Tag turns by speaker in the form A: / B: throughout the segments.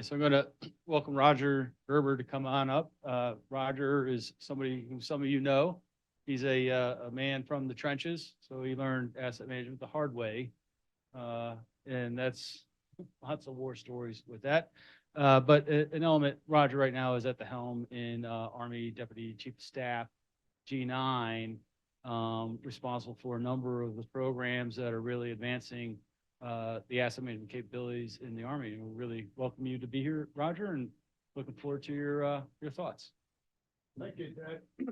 A: So I'm going to welcome Roger Gerber to come on up. Roger is somebody who some of you know. He's a man from the trenches, so he learned asset management the hard way. And that's lots of war stories with that. But an element, Roger right now is at the helm in Army Deputy Chief of Staff, G9, responsible for a number of the programs that are really advancing the asset management capabilities in the Army. And we really welcome you to be here, Roger, and looking forward to your thoughts.
B: Thank you, Jack.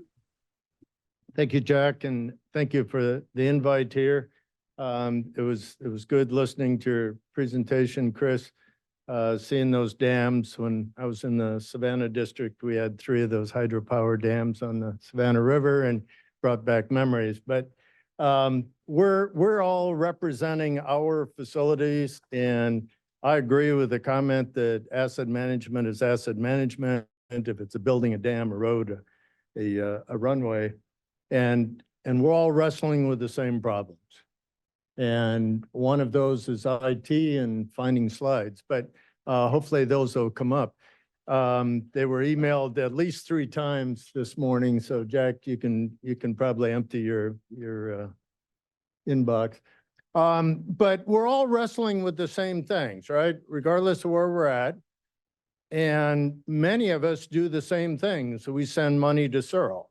B: Thank you, Jack, and thank you for the invite here. It was good listening to your presentation, Chris. Seeing those dams when I was in the Savannah district, we had 3 of those hydropower dams on the Savannah River and brought back memories. But we're all representing our facilities, and I agree with the comment that asset management is asset management. And if it's a building, a dam, a road, a runway, and we're all wrestling with the same problems. And one of those is IT and finding slides, but hopefully those will come up. They were emailed at least 3 times this morning, so Jack, you can probably empty your inbox. But we're all wrestling with the same things, right? Regardless of where we're at. And many of us do the same thing. So we send money to Searle.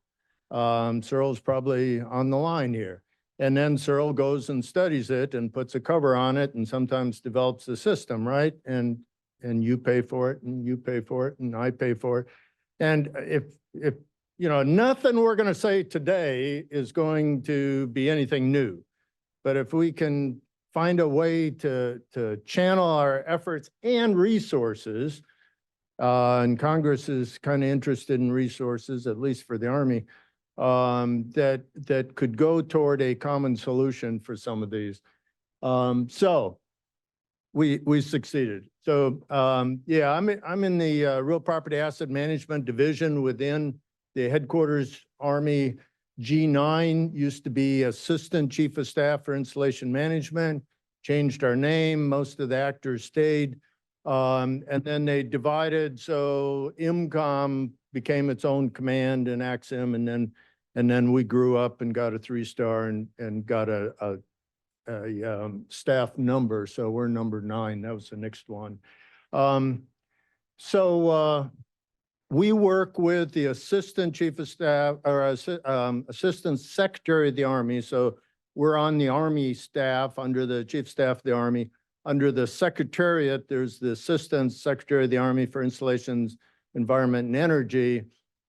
B: Searle's probably on the line here. And then Searle goes and studies it and puts a cover on it and sometimes develops the system, right? And you pay for it, and you pay for it, and I pay for it. And if you know, nothing we're going to say today is going to be anything new. But if we can find a way to channel our efforts and resources, and Congress is kind of interested in resources, at least for the Army, that could go toward a common solution for some of these. So we succeeded. So yeah, I'm in the Real Property Asset Management Division within the headquarters. Army G9 used to be Assistant Chief of Staff for Installation Management, changed our name. Most of the actors stayed. And then they divided, so IMCOM became its own command and AXIM, and then we grew up and got a 3-star and got a staff number. So we're number 9. That was the next one. We work with the Assistant Chief of Staff or Assistant Secretary of the Army. So we're on the Army staff under the Chief of Staff of the Army. Under the Secretariat, there's the Assistant Secretary of the Army for Installations, Environment, and Energy,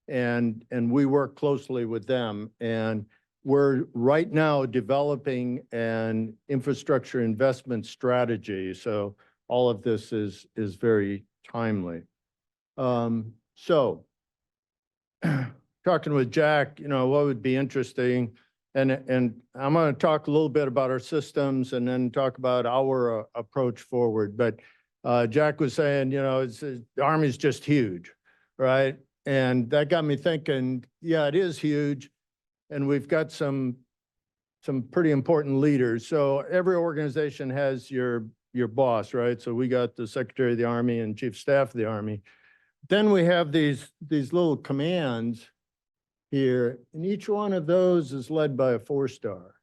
B: and we work closely with them. And we're right now developing an infrastructure investment strategy. So all of this is very timely. So talking with Jack, you know, what would be interesting, and I'm going to talk a little bit about our systems and then talk about our approach forward. But Jack was saying, you know, the Army's just huge, right? And that got me thinking, yeah, it is huge. And we've got some pretty important leaders. So every organization has your boss, right? So we got the Secretary of the Army and Chief of Staff of the Army. Then we have these little commands here, and each one of those is led by a 4-star.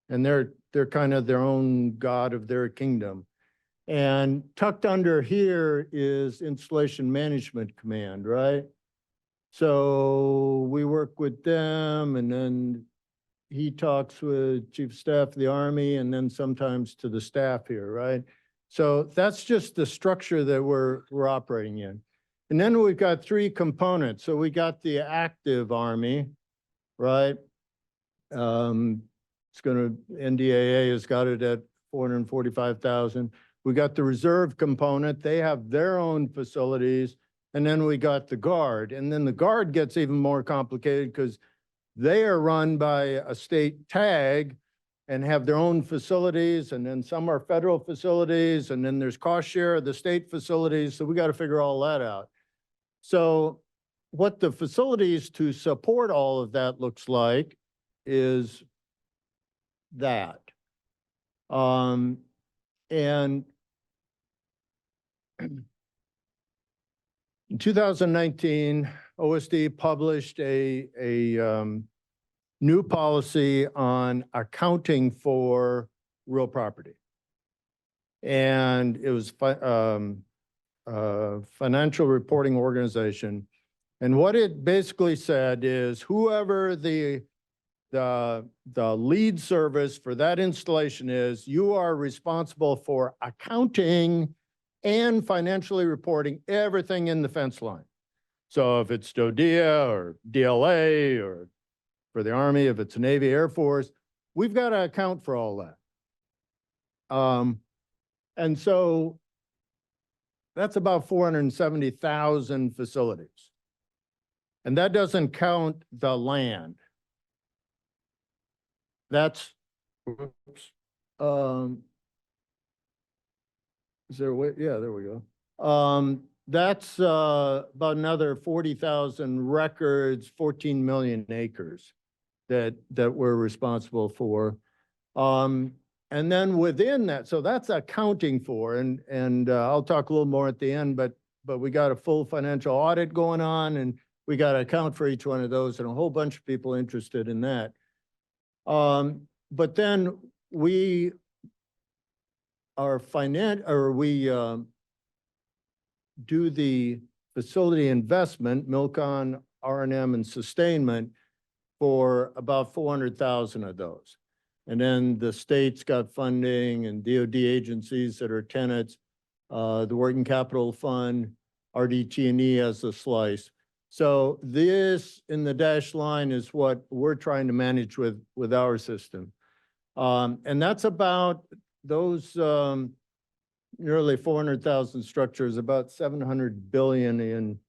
B: And they're kind of their own god of their kingdom. And tucked under here is Installation Management Command, right? So we work with them, and then he talks with Chief of Staff of the Army, and then sometimes to the staff here, right? So that's just the structure that we're operating in. And then we've got 3 components. So we got the active Army, right? NDAA has got it at 445,000. We got the reserve component. They have their own facilities. And then we got the Guard. And then the Guard gets even more complicated because they are run by a state tag and have their own facilities. And then some are federal facilities. And then there's cost share of the state facilities. So we got to figure all that out. So what the facilities to support all of that looks like is that. And In 2019, OSD published a new policy on accounting for real property. And it was financial reporting organization. And what it basically said is whoever the lead service for that installation is, you are responsible for accounting and financially reporting everything in the fence line. So if it's DODEA or DLA or for the Army, if it's Navy, Air Force, we've got to account for all that. And so that's about 470,000 facilities. And that doesn't count the land. That's, whoops. Is there a way? Yeah, there we go. That's about another 40,000 records, 14 million acres that we're responsible for. And then within that, so that's accounting for, and I'll talk a little more at the end, but we got a full financial audit going on, and we got to account for each one of those, and a whole bunch of people interested in that. But then we do the facility investment, Milcon, R&M, and sustainment for about 400,000 of those. And then the state's got funding and DOD agencies that are tenants, the Working Capital Fund, RDT&E has a slice. So this in the dashed line is what we're trying to manage with our system. And that's about those nearly 400,000 structures, about 700 billion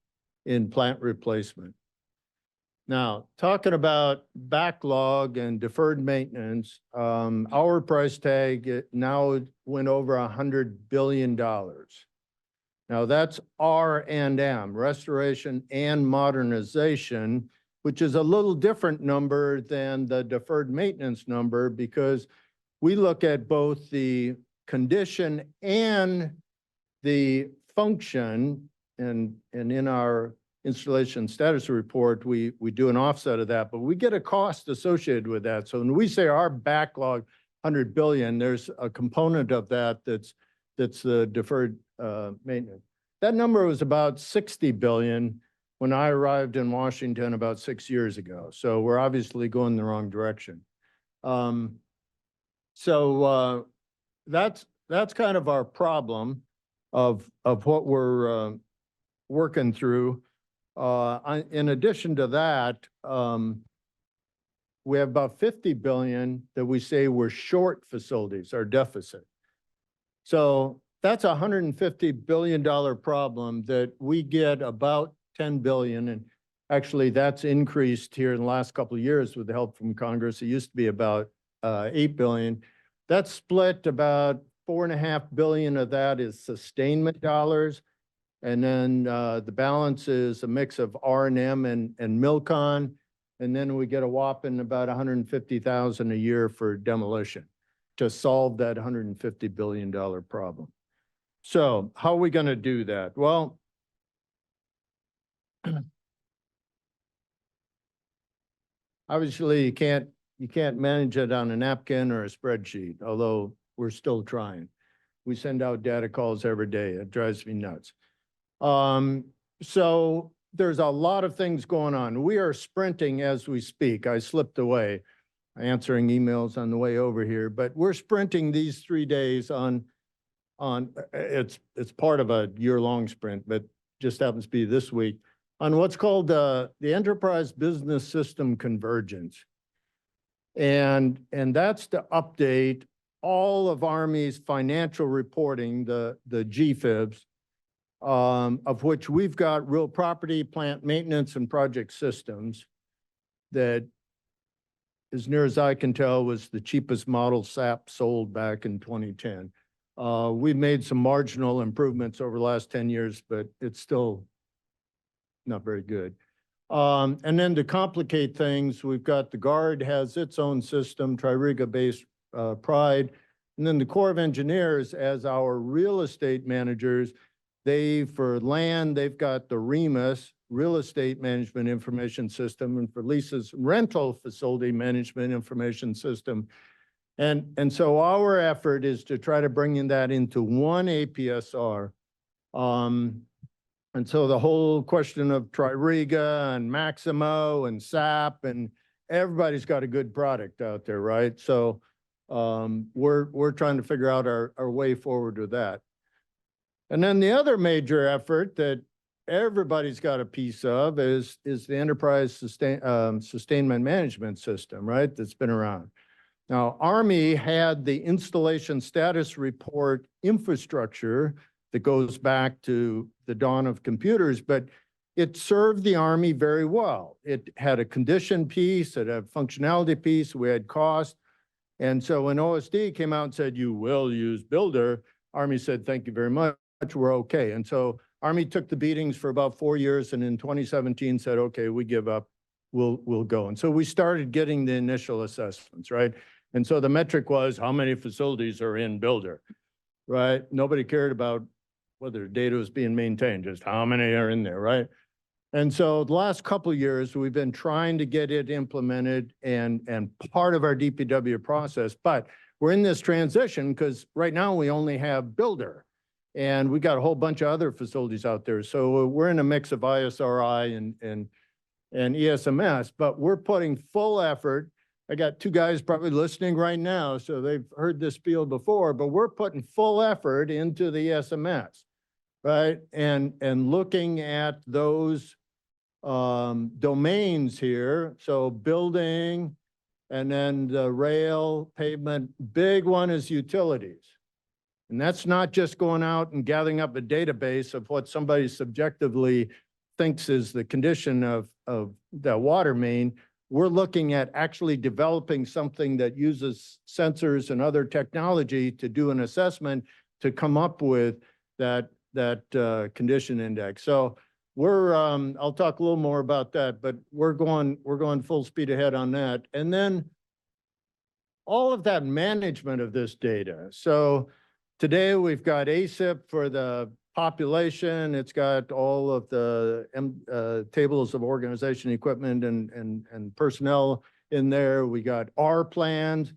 B: in plant replacement. Now, talking about backlog and deferred maintenance, our price tag now went over $100 billion. Now that's R&M, restoration and modernization, which is a little different number than the deferred maintenance number because we look at both the condition and the function, and in our installation status report, we do an offset of that, but we get a cost associated with that. So when we say our backlog, 100 billion, there's a component of that that's the deferred maintenance. That number was about 60 billion when I arrived in Washington about 6 years ago. So we're obviously going the wrong direction. That's kind of our problem of what we're working through. In addition to that, we have about 50 billion that we say we're short facilities, our deficit. So that's a $150 billion problem that we get about 10 billion. And actually that's increased here in the last couple of years with the help from Congress. It used to be about 8 billion. That's split about 4.5 billion of that is sustainment dollars. And then the balance is a mix of R&M and Milcon. And then we get a whopping about 150,000 a year for demolition to solve that $150 billion problem. So how are we going to do that? Well, obviously you can't manage it on a napkin or a spreadsheet, although we're still trying. We send out data calls every day. It drives me nuts. So there's a lot of things going on. We are sprinting as we speak. I slipped away answering emails on the way over here, but we're sprinting these 3 days on it's part of a year-long sprint, but just happens to be this week on what's called the Enterprise Business System Convergence. And that's to update all of Army's financial reporting, the GFIBs, of which we've got real property, plant maintenance, and project systems that, as near as I can tell, was the cheapest model SAP sold back in 2010. We've made some marginal improvements over the last 10 years, but it's still not very good. And then to complicate things, we've got the Guard has its own system, Tririga-based Pride, and then the Corps of Engineers as our real estate managers For land, they've got the REMIS, Real Estate Management Information System, and for leases, Rental Facility Management Information System. And so our effort is to try to bring in that into one APSR. And so the whole question of Tririga and Maximo and SAP, and everybody's got a good product out there, right? So we're trying to figure out our way forward with that. And then the other major effort that everybody's got a piece of is the enterprise sustainment management system, right? That's been around. Now, Army had the installation status report infrastructure that goes back to the dawn of computers, but it served the Army very well. It had a condition piece, it had a functionality piece, we had cost. And so when OSD came out and said, you will use Builder, Army said, thank you very much, we're okay. And so Army took the beatings for about 4 years, and in 2017 said, okay, we give up, we'll go. And so we started getting the initial assessments, right? And so the metric was how many facilities are in Builder, right? Nobody cared about whether data was being maintained, just how many are in there, right? And so the last couple of years, we've been trying to get it implemented and part of our DPW process, but we're in this transition because right now we only have Builder and we got a whole bunch of other facilities out there. So we're in a mix of ISRI and ESMS, but we're putting full effort. I got 2 guys probably listening right now, so they've heard this spiel before, but we're putting full effort into the ESMS, right? And looking at those domains here. So building, and then the rail, pavement, big one is utilities. And that's not just going out and gathering up a database of what somebody subjectively thinks is the condition of the water main. We're looking at actually developing something that uses sensors and other technology to do an assessment to come up with that condition index. So we're, I'll talk a little more about that, but we're going full speed ahead on that. And then all of that management of this data. So today we've got ASIP for the population. It's got all of the tables of organization, equipment, and personnel in there. We got R plans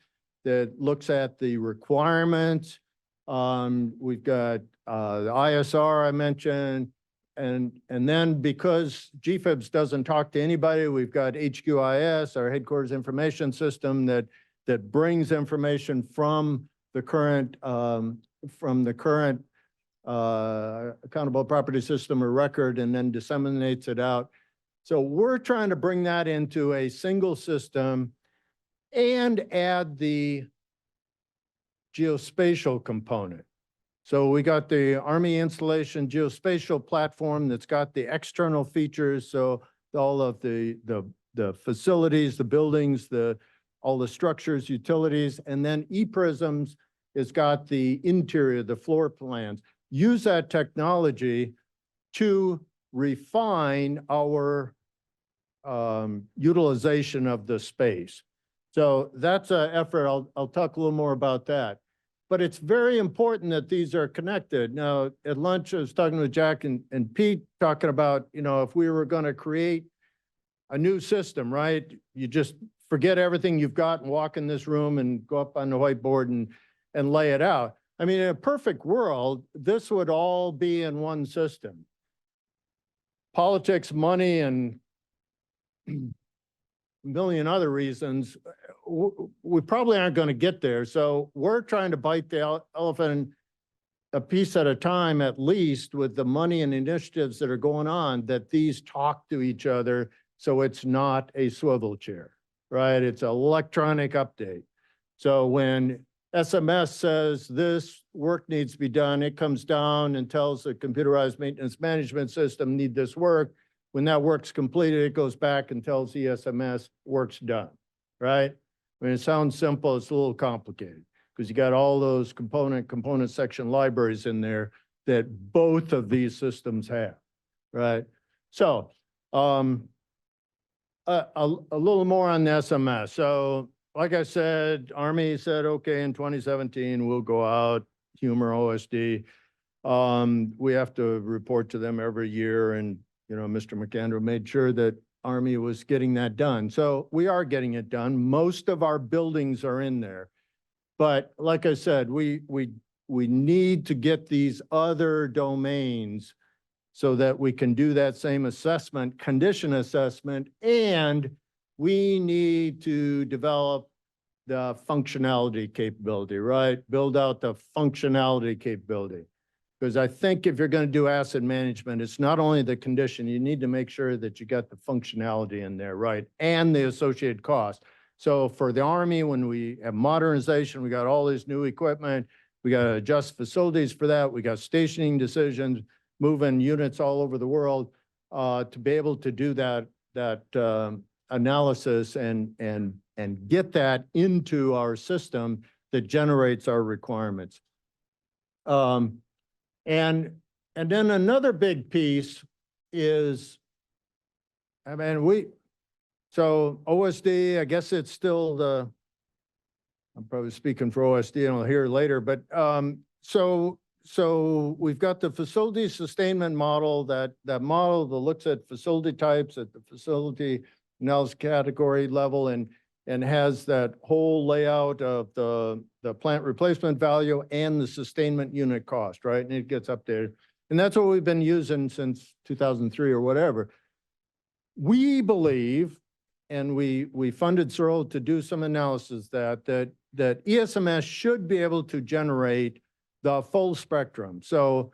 B: that looks at the requirements. We've got the ISR I mentioned. And then because GFIBS doesn't talk to anybody, we've got HQIS, our headquarters information system that brings information from the current accountable property system or record and then disseminates it out. So we're trying to bring that into a single system and add the geospatial component. So we got the Army installation geospatial platform that's got the external features. So all of the facilities, the buildings, all the structures, utilities, and then ePrisms has got the interior, the floor plans. Use that technology to refine our utilization of the space. So that's an effort. I'll talk a little more about that. But it's very important that these are connected. Now, at lunch, I was talking with Jack and Pete, talking about, if we were going to create a new system, right? You just forget everything you've got and walk in this room and go up on the whiteboard and lay it out. I mean, in a perfect world, this would all be in one system. Politics, money, and a million other reasons, we probably aren't going to get there. So we're trying to bite the elephant a piece at a time, at least, with the money and initiatives that are going on, that these talk to each other. So it's not a swivel chair, right? It's an electronic update. So when SMS says this work needs to be done, it comes down and tells the computerized maintenance management system need this work. When that work's completed, it goes back and tells ESMS work's done, right? I mean, it sounds simple, it's a little complicated because you got all those component section libraries in there that both of these systems have, right? So a little more on the SMS. So like I said, Army said, okay, in 2017, we'll go out, humor OSD. We have to report to them every year, and, you know, Mr. McAndrew made sure that Army was getting that done. So we are getting it done. Most of our buildings are in there. But like I said, we need to get these other domains so that we can do that same assessment, condition assessment, and we need to develop the functionality capability, right? Build out the functionality capability. Because I think if you're going to do asset management, it's not only the condition, you need to make sure that you got the functionality in there, right? And the associated cost. So for the Army, when we have modernization, we got all this new equipment, we got to adjust facilities for that. We got stationing decisions, moving units all over the world to be able to do that analysis and get that into our system that generates our requirements. And then another big piece is, I mean, so OSD, I guess it's still I'm probably speaking for OSD and I'll hear later, but so we've got the facility sustainment model, that model that looks at facility types at the facility analysis category level and has that whole layout of the plant replacement value and the sustainment unit cost, right? And it gets updated. And that's what we've been using since 2003 or whatever. We believe, and we funded Searle to do some analysis that ESMS should be able to generate the full spectrum. So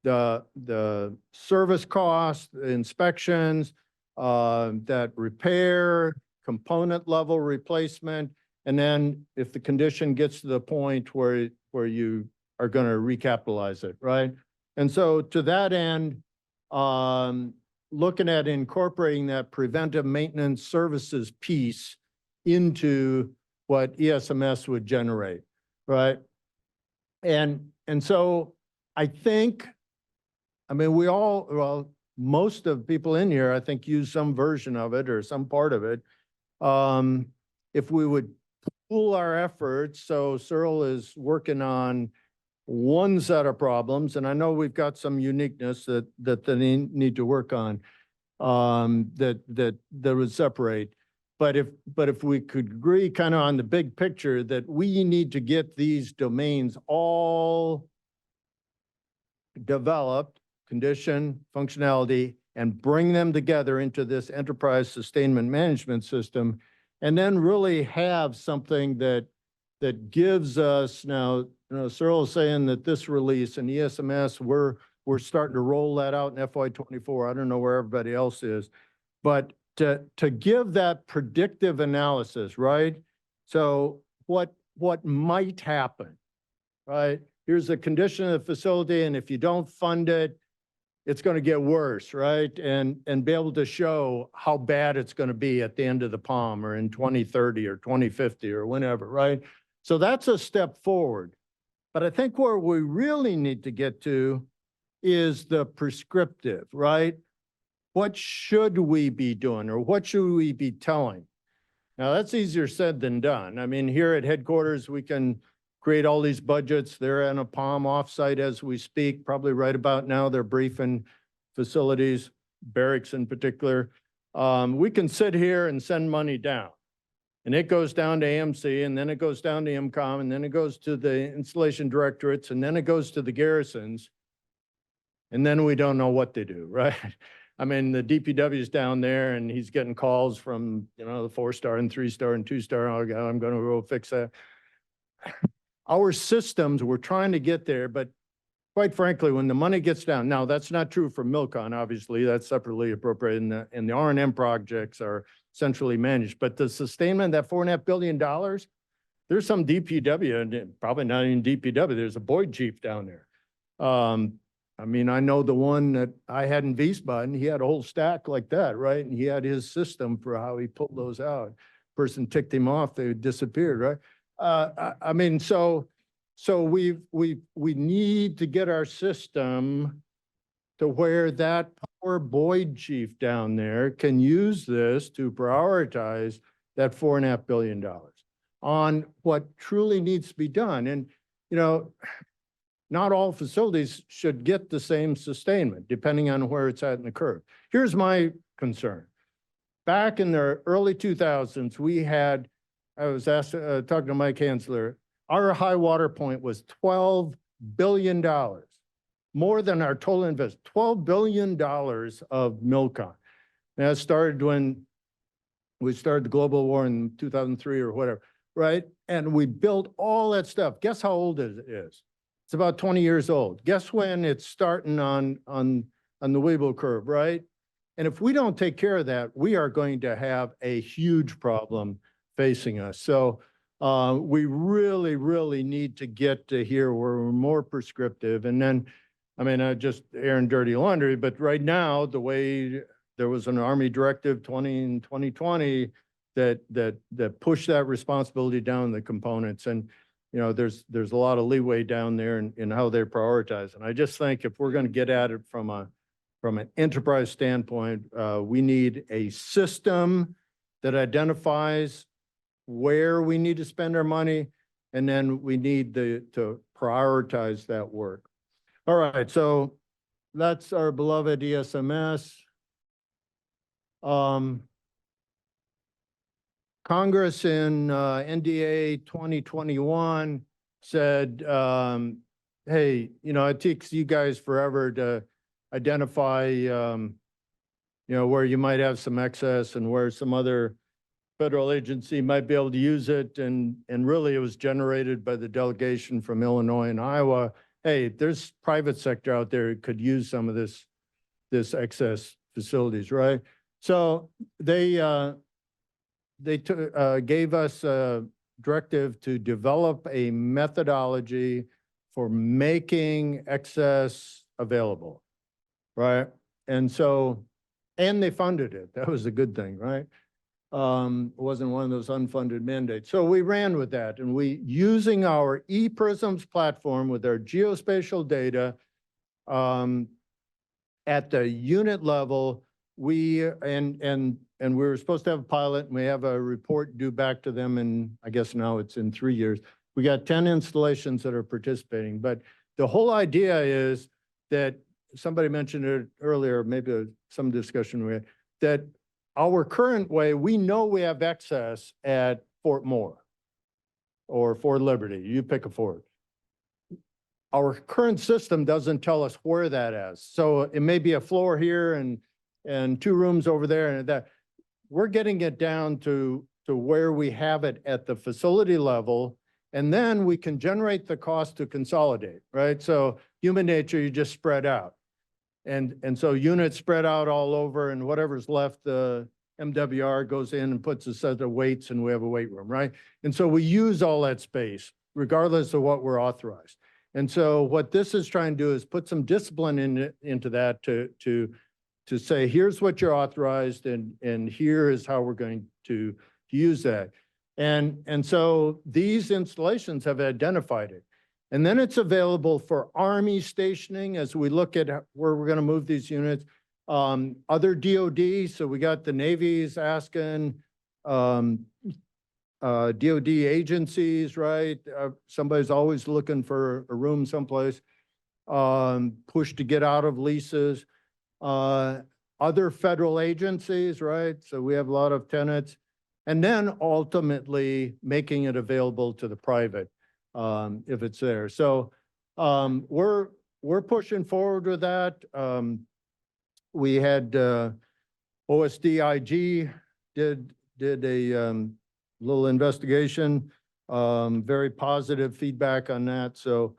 B: the service cost, inspections, that repair, component level replacement, and then if the condition gets to the point where you are going to recapitalize it, right? And so to that end, looking at incorporating that preventive maintenance services piece into what ESMS would generate, right? And so I think, I mean, well, most of people in here, I think, use some version of it or some part of it. If we would pool our efforts, so Searle is working on one set of problems, and I know we've got some uniqueness that they need to work on, that would separate. But if we could agree kind of on the big picture that we need to get these domains all developed, condition, functionality, and bring them together into this enterprise sustainment management system, and then really have something that gives us now, you know, Searle is saying that this release and ESMS, we're starting to roll that out in FY24. I don't know where everybody else is, but to give that predictive analysis, right? So what might happen, right? Here's the condition of the facility, and if you don't fund it, it's going to get worse, right? And be able to show how bad it's going to be at the end of the POM or in 2030 or 2050 or whenever, right? So that's a step forward. But I think where we really need to get to is the prescriptive, right? What should we be doing or what should we be telling? Now, that's easier said than done. I mean, here at headquarters, we can create all these budgets. They're in a POM offsite as we speak. Probably right about now, they're briefing facilities, barracks in particular. We can sit here and send money down. And it goes down to AMC, and then it goes down to IMCOM, and then it goes to the installation directorates, and then it goes to the garrisons. And then we don't know what to do, right? I mean, the DPW is down there, and he's getting calls from, you know, the 4-star and 3-star and 2-star. Oh, God, I'm going to go fix that. Our systems, we're trying to get there, but quite frankly, when the money gets down, now that's not true for Milcon, obviously, that's separately appropriated, and the R&M projects are centrally managed, but the sustainment, that $4.5 billion, there's some DPW, and probably not even DPW, there's a Boyd chief down there. I mean, I know the one that I had in Wiesbaden, he had a whole stack like that, right? And he had his system for how he pulled those out. Person ticked him off, they disappeared, right? I mean, so we need to get our system to where that poor Boyd chief down there can use this to prioritize that $4.5 billion on what truly needs to be done. And, you know, not all facilities should get the same sustainment, depending on where it's at in the curve. Here's my concern. Back in the early 2000s, I was asked, talking to Mike Hansler, our high water point was $12 billion, more than our total investment, $12 billion of MILCON. And that started when we started the global war in 2003 or whatever, right? And we built all that stuff. Guess how old it is? It's about 20 years old. Guess when it's starting on the Weibull curve, right? And if we don't take care of that, we are going to have a huge problem facing us. So we really, really need to get to here where we're more prescriptive. And then, I mean, I just airing dirty laundry, but right now, the way there was an Army Directive 20 in 2020 that pushed that responsibility down the components. And, you know, there's a lot of leeway down there in how they prioritize. And I just think if we're going to get at it from an enterprise standpoint, we need a system that identifies where we need to spend our money, and then we need to prioritize that work. All right, so that's our beloved ESMS. Congress in NDA 2021 said, hey, you know, it takes you guys forever to identify, you know, where you might have some excess and where some other federal agency might be able to use it. And really it was generated by the delegation from Illinois and Iowa. Hey, there's private sector out there who could use some of this excess facilities, right? So they gave us a directive to develop a methodology for making excess available, right? And so, and they funded it. That was a good thing, right? It wasn't one of those unfunded mandates. So we ran with that, and we, using our ePrisms platform with our geospatial data, at the unit level, we were supposed to have a pilot, and we have a report due back to them, and I guess now it's in 3 years. We got 10 installations that are participating, but the whole idea is that, somebody mentioned it earlier, maybe some discussion we had, that our current way, we know we have excess at Fort Moore or Fort Liberty, you pick a fort. Our current system doesn't tell us where that is. So it may be a floor here and 2 rooms over there, and that we're getting it down to where we have it at the facility level, and then we can generate the cost to consolidate, right? So human nature, you just spread out. And so units spread out all over, and whatever's left, the MWR goes in and puts a set of weights, and we have a weight room, right? And so we use all that space regardless of what we're authorized. And so what this is trying to do is put some discipline into that to say, here's what you're authorized, and here is how we're going to use that. And so these installations have identified it. And then it's available for Army stationing as we look at where we're going to move these units. Other DOD, so we got the Navy's asking, DOD agencies, right? Somebody's always looking for a room someplace, push to get out of leases. Other federal agencies, right? So we have a lot of tenants. And then ultimately making it available to the private, if it's there. So we're pushing forward with that. We had OSDIG did a little investigation, very positive feedback on that. So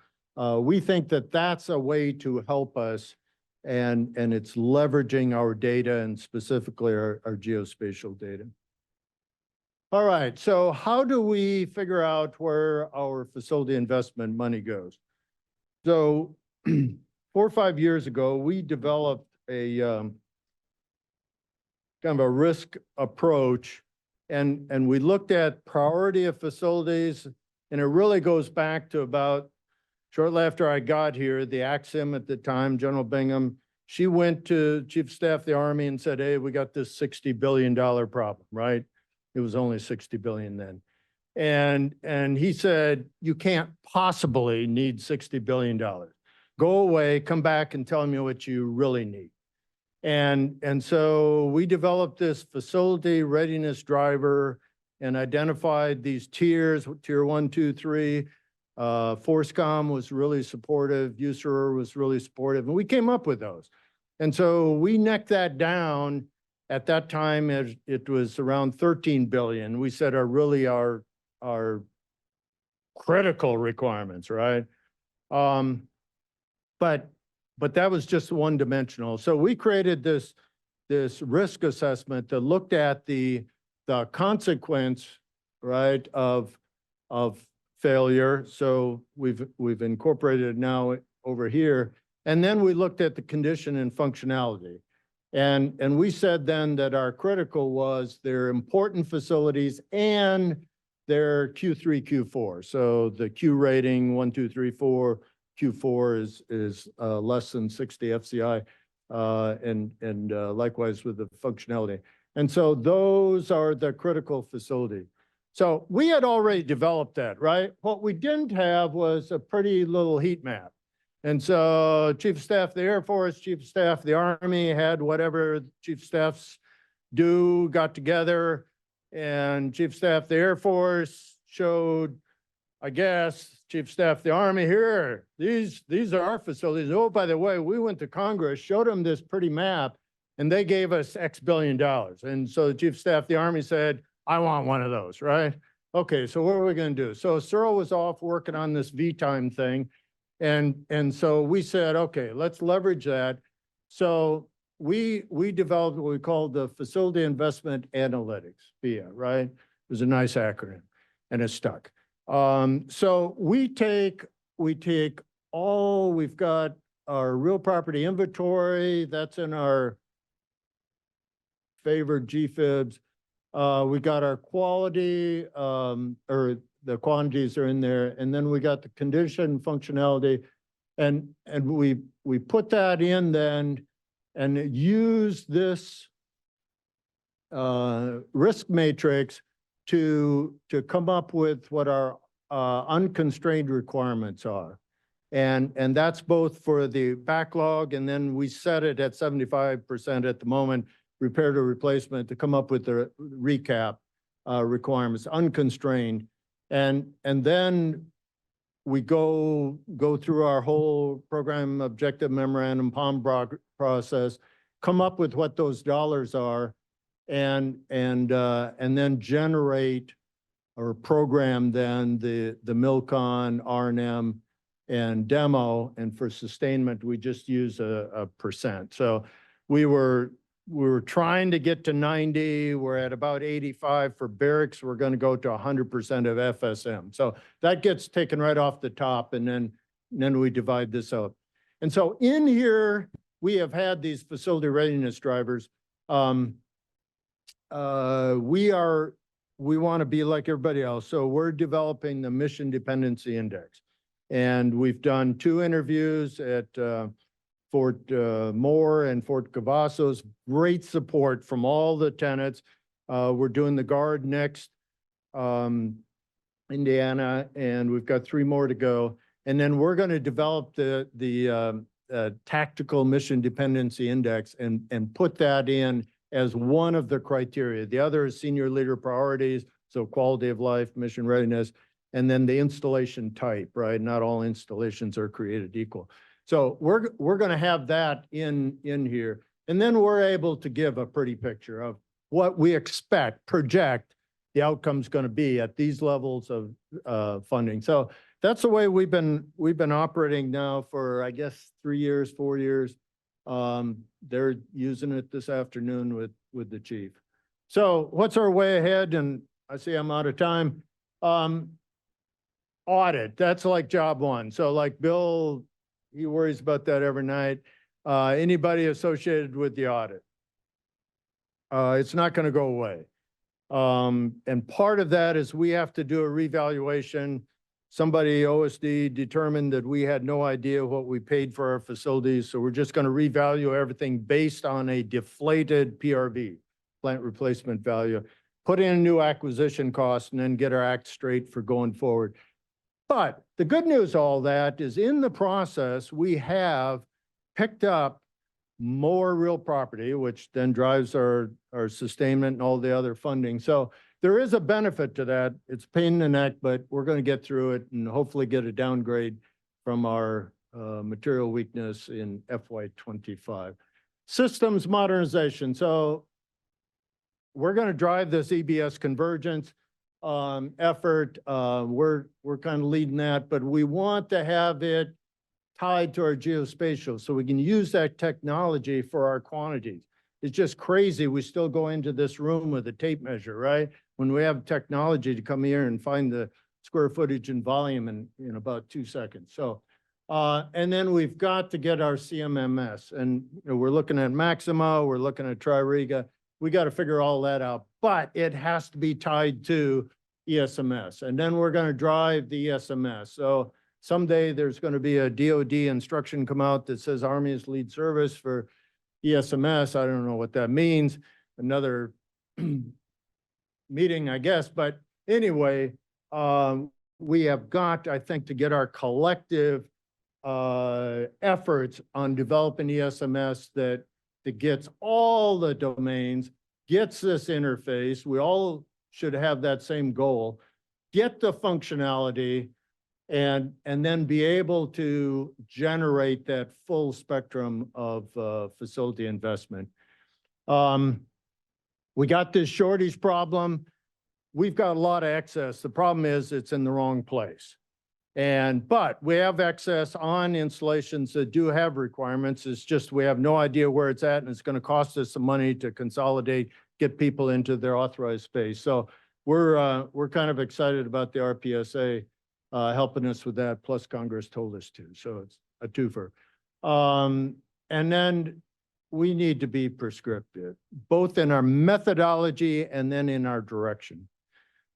B: we think that that's a way to help us, and it's leveraging our data, and specifically our geospatial data. All right, so how do we figure out where our facility investment money goes? So 4 or 5 years ago, we developed a kind of a risk approach, and we looked at priority of facilities, and it really goes back to about shortly after I got here, the AXIM at the time, General Bingham, she went to Chief of Staff of the Army and said, hey, we got this $60 billion problem, right? It was only 60 billion then. And he said, you can't possibly need $60 billion. Go away, come back and tell me what you really need. And so we developed this facility readiness driver and identified these tiers, tier 1, 2, 3. Forscom was really supportive, USER was really supportive, and we came up with those. And so we necked that down. At that time, it was around 13 billion. We said our critical requirements, right? But that was just one dimensional. So we created this risk assessment that looked at the consequence, right, of failure. So we've incorporated it now over here. And then we looked at the condition and functionality. And we said then that our critical was their important facilities and their Q3, Q4. So the Q rating 1, 2, 3, 4. Q4 is less than 60 FCI, and likewise with the functionality. And so those are the critical facility. So we had already developed that, right? What we didn't have was a pretty little heat map. And so Chief of Staff of the Air Force, Chief of Staff of the Army had whatever Chief of Staffs do, got together, and Chief of Staff of the Air Force showed, I guess, Chief of Staff of the Army here, these are our facilities. Oh, by the way, we went to Congress, showed them this pretty map, and they gave us X billion dollars. And so the Chief of Staff of the Army said, I want one of those, right? Okay, so what are we going to do? So Searle was off working on this V-time thing. And so we said, okay, let's leverage that. So we developed what we called the Facility Investment Analytics, FIA, right? It was a nice acronym, and it stuck. So we've got our real property inventory, that's in our favored GFibs. We got our quality, or the quantities are in there, and then we got the condition functionality, and we put that in then and use this risk matrix to come up with what our unconstrained requirements are. And that's both for the backlog, and then we set it at 75% at the moment, repair to replacement, to come up with the recap requirements, unconstrained. And then we go through our whole program objective memorandum, POM process, come up with what those dollars are, and then generate or program then the MILCON, R&M, and demo. And for sustainment, we just use a percent. So we were trying to get to 90. We're at about 85 for barracks. We're going to go to 100% of FSM. So that gets taken right off the top, and then we divide this up. And so in here, we have had these facility readiness drivers. We want to be like everybody else. So we're developing the mission dependency index. And we've done 2 interviews at Fort Moore and Fort Cavazos, great support from all the tenants. We're doing the Guard next, Indiana, and we've got 3 more to go. And then we're going to develop the tactical mission dependency index and put that in as one of the criteria. The other is senior leader priorities, so quality of life, mission readiness, and then the installation type, right? Not all installations are created equal. So we're going to have that in here. And then we're able to give a pretty picture of what we project the outcome's going to be at these levels of funding. So that's the way we've been operating now for, I guess, 3 years, 4 years. They're using it this afternoon with the chief. So what's our way ahead? And I see I'm out of time. Audit, that's like job one. So like Bill, he worries about that every night. Anybody associated with the audit, it's not going to go away. And part of that is we have to do a revaluation. Somebody, OSD, determined that we had no idea what we paid for our facilities. So we're just going to revalue everything based on a deflated PRV, plant replacement value. put in a new acquisition cost, and then get our act straight for going forward. But the good news of all that is in the process, we have picked up more real property, which then drives our sustainment and all the other funding. So there is a benefit to that. It's a pain in the neck, but we're going to get through it and hopefully get a downgrade from our material weakness in FY25. Systems modernization. So we're going to drive this EBS convergence effort. We're kind of leading that, but we want to have it tied to our geospatial so we can use that technology for our quantities. It's just crazy. We still go into this room with a tape measure, right? When we have technology to come here and find the square footage and volume in about 2 seconds. So, and then we've got to get our CMMS, and we're looking at Maxima, we're looking at Tririga. We got to figure all that out, but it has to be tied to ESMS, and then we're going to drive the ESMS. So someday there's going to be a DoD instruction come out that says Army is lead service for ESMS. I don't know what that means. Another meeting, I guess. But anyway, we have got, I think, to get our collective efforts on developing ESMS that gets all the domains, gets this interface. We all should have that same goal, get the functionality, and then be able to generate that full spectrum of facility investment. We got this shortage problem. We've got a lot of excess. The problem is it's in the wrong place. But we have excess on installations that do have requirements. It's just we have no idea where it's at, and it's going to cost us some money to consolidate, get people into their authorized space. So we're kind of excited about the RPSA helping us with that. Plus, Congress told us to, so it's a twofer. And then we need to be prescriptive, both in our methodology and then in our direction.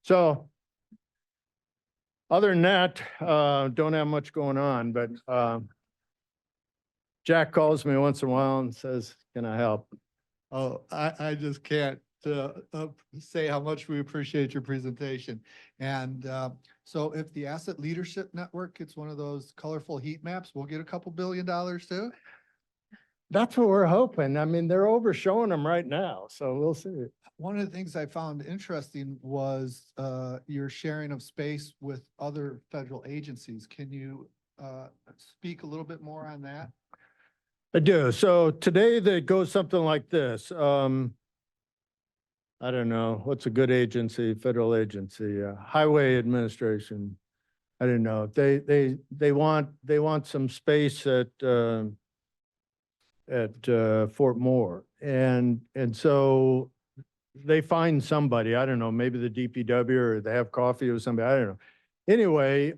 B: So other than that, don't have much going on, but Jack calls me once in a while and says, can I help?
C: Oh, I just can't say how much we appreciate your presentation. And so if the Asset Leadership Network gets one of those colorful heat maps, we'll get a couple $2 billion too?
B: That's what we're hoping. I mean, they're overshowing them right now, so we'll see.
C: One of the things I found interesting was your sharing of space with other federal agencies. Can you speak a little bit more on that?
B: I do. So today that goes something like this. I don't know, what's a good agency, federal agency, Highway Administration. I don't know. They want some space at Fort Moore. And so they find somebody, I don't know, maybe the DPW or they have coffee with somebody, I don't know. Anyway,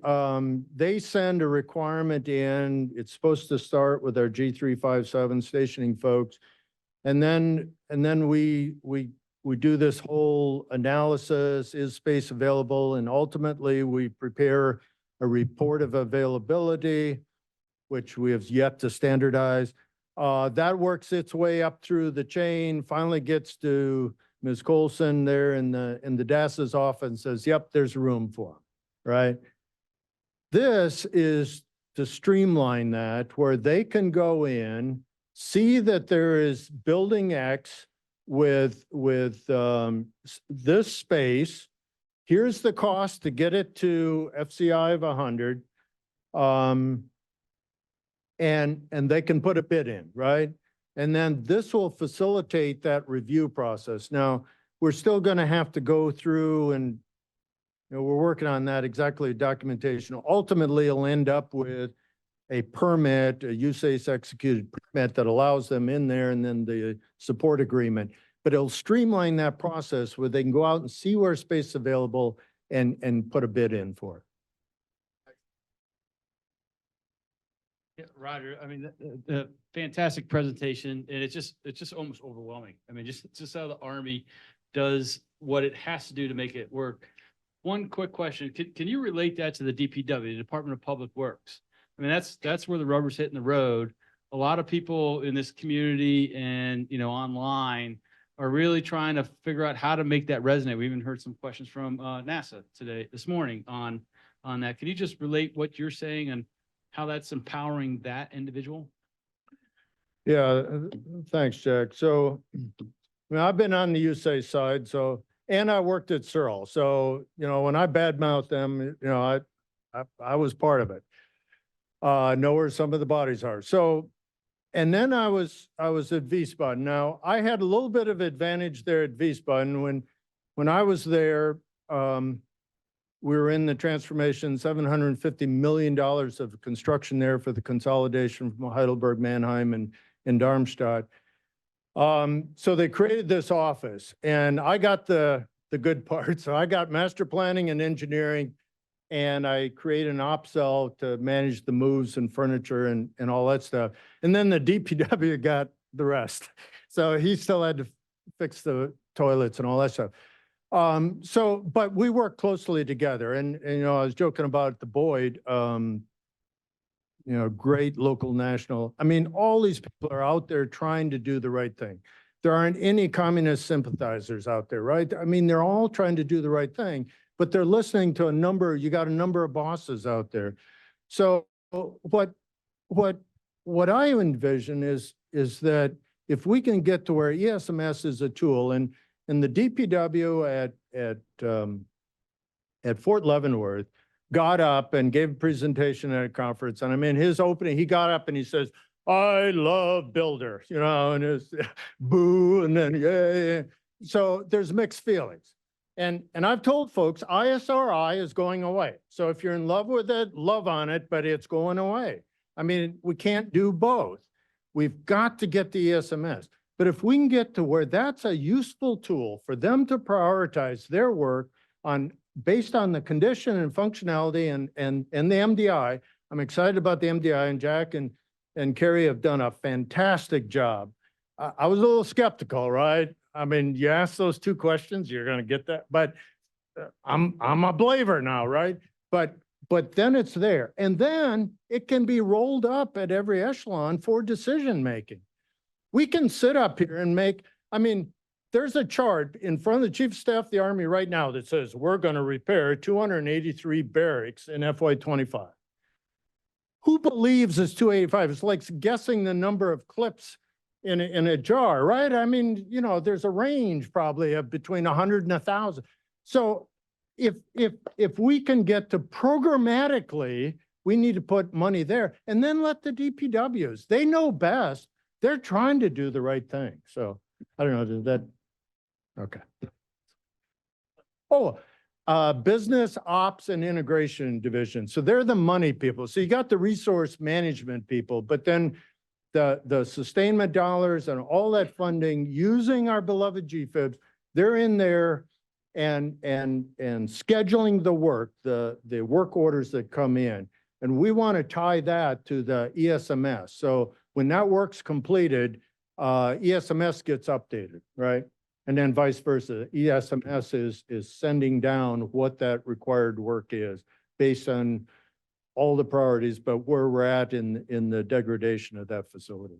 B: they send a requirement in. It's supposed to start with our G357 stationing folks. And then we do this whole analysis, is space available? And ultimately we prepare a report of availability, which we have yet to standardize. That works its way up through the chain, finally gets to Ms. Colson there in the DAS's office and says, yep, there's room for them, right? This is to streamline that, where they can go in, see that there is building X with this space. Here's the cost to get it to FCI of 100. And they can put a bid in, right? And then this will facilitate that review process. Now, we're still going to have to go through and we're working on that exactly, documentation. Ultimately, it'll end up with a permit, a USACE executed permit that allows them in there, and then the support agreement. But it'll streamline that process where they can go out and see where space is available and put a bid in for it.
A: Yeah, Roger, I mean, the fantastic presentation, and it's just almost overwhelming. I mean, just how the Army does what it has to do to make it work. One quick question, can you relate that to the DPW, the Department of Public Works? I mean, that's where the rubber's hitting the road. A lot of people in this community and, online are really trying to figure out how to make that resonate. We even heard some questions from NASA this morning on that. Can you just relate what you're saying and how that's empowering that individual?
B: Yeah, thanks, Jack. So, I mean, I've been on the USACE side, so, and I worked at Searle. So, when I badmouth them, I was part of it. Know where some of the bodies are. So, and then I was at VSPUN. Now, I had a little bit of advantage there at VSPUN. When I was there, we were in the transformation, $750 million of construction there for the consolidation from Heidelberg, Mannheim, and Darmstadt. So they created this office, and I got the good part. So I got master planning and engineering, and I created an op cell to manage the moves and furniture and all that stuff. And then the DPW got the rest. So he still had to fix the toilets and all that stuff. But we work closely together, and I was joking about the Boyd, great local, national. I mean, all these people are out there trying to do the right thing. There aren't any communist sympathizers out there, right? I mean, they're all trying to do the right thing, but they're listening to you got a number of bosses out there. So what I envision is that if we can get to where ESMS is a tool, and the DPW at Fort Leavenworth got up and gave a presentation at a conference. And I mean, his opening, he got up and he says, "I love Builder," and it's boo, and then yeah. So there's mixed feelings. And I've told folks, ISRI is going away. So if you're in love with it, love on it, but it's going away. I mean, we can't do both. We've got to get the ESMS. But if we can get to where that's a useful tool for them to prioritize their work based on the condition and functionality and the MDI, I'm excited about the MDI, and Jack and Carrie have done a fantastic job. I was a little skeptical, right? I mean, you ask those two questions, you're going to get that, but I'm a believer now, right? But then it's there, and then it can be rolled up at every echelon for decision making. We can sit up here and there's a chart in front of the Chief of Staff of the Army right now that says we're going to repair 283 barracks in FY25. Who believes it's 285? It's like guessing the number of clips in a jar, right? I mean, there's a range probably of between 100 and 1,000. So if we can get to programmatically, we need to put money there, and then let the DPWs, they know best. They're trying to do the right thing. So I don't know, did that, okay. Oh, business ops and integration division. So they're the money people. So you got the resource management people, but then the sustainment dollars and all that funding using our beloved GFIBs, they're in there and scheduling the work, the work orders that come in. And we want to tie that to the ESMS. So when that work's completed, ESMS gets updated, right? And then vice versa. ESMS is sending down what that required work is based on all the priorities, but where we're at in the degradation of that facility.